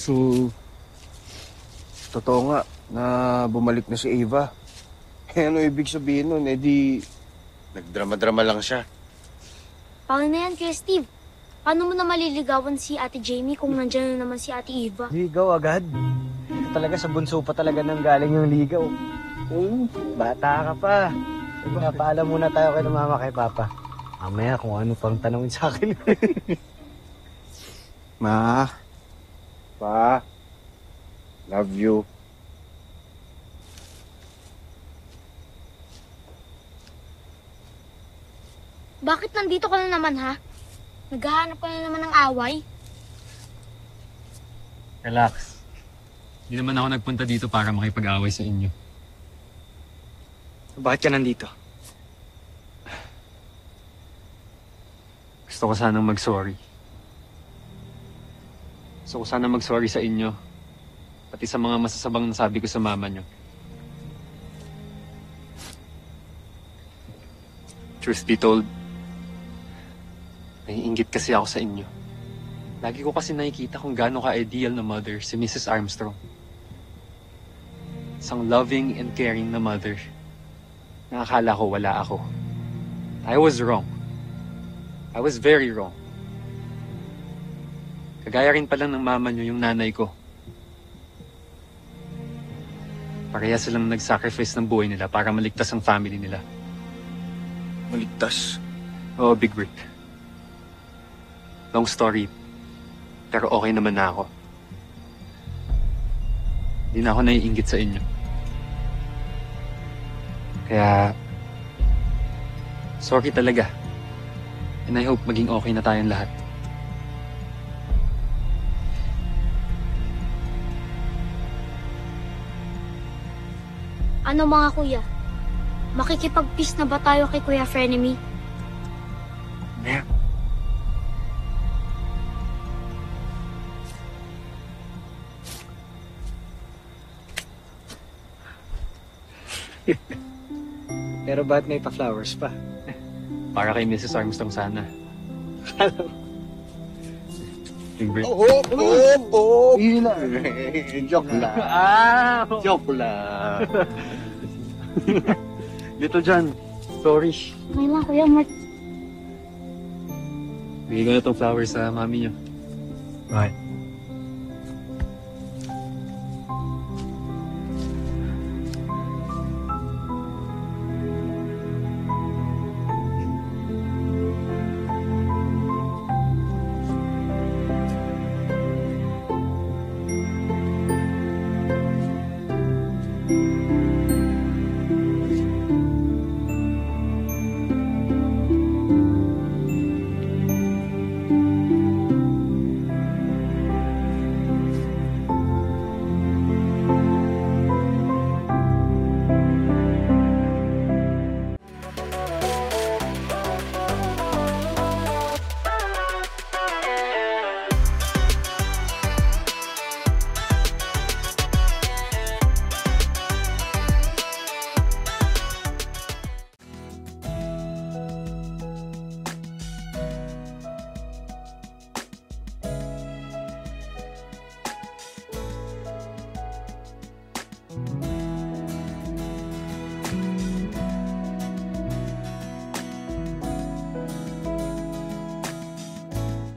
So, totoo nga na bumalik na si Ava. Ano ibig sabihin nun? Di, nagdrama-drama lang siya. Paano na yan, Kuya Steve? Paano mo na maliligawan si Ate Jamie kung nandyan na naman si Ate Eva? Ligaw agad. Ito talaga sa bunso pa talaga nang galing yung ligaw. Bata ka pa. Paalam muna tayo kay mama kay papa. Mamaya kung ano pang tanongin sa akin. Ma, Pa, love you. Bakit nandito ka na naman, ha? Naghahanap ka na naman ng away? Relax. Hindi naman ako nagpunta dito para makipag-away sa inyo. Bakit ka nandito? Gusto ko sanang mag-sorry. Gusto ko sanang mag-sorry sa inyo. Pati sa mga masasabang nasabi ko sa mama nyo. Truth be told, naiinggit kasi ako sa inyo. Lagi ko kasi nakikita kung gaano ka-ideal na mother si Mrs. Armstrong. Isang loving and caring na mother. Nakakala ko wala ako. I was wrong. I was very wrong. Kagaya rin pala ng mama nyo yung nanay ko. Pareha silang nag-sacrifice ng buhay nila para maligtas ang family nila. Maligtas. Oo, Big Rick. Long story, pero okay naman na ako. Hindi na ako naiinggit sa inyo. Kaya, sorry talaga. And I hope maging okay na tayong lahat. Ano mga kuya? Makikipag-peace na ba tayo kay Kuya Frenemy? Ma'am. Pero ba't may pa-flowers pa? Para kay Mrs. Armstrong sana. Big Rick. Yun lang. Joke lang. Joke lang. Little John, sorry. Ngayon lang, Kuya Mark. Bigay ko na itong flowers sa mami niyo. Bakit?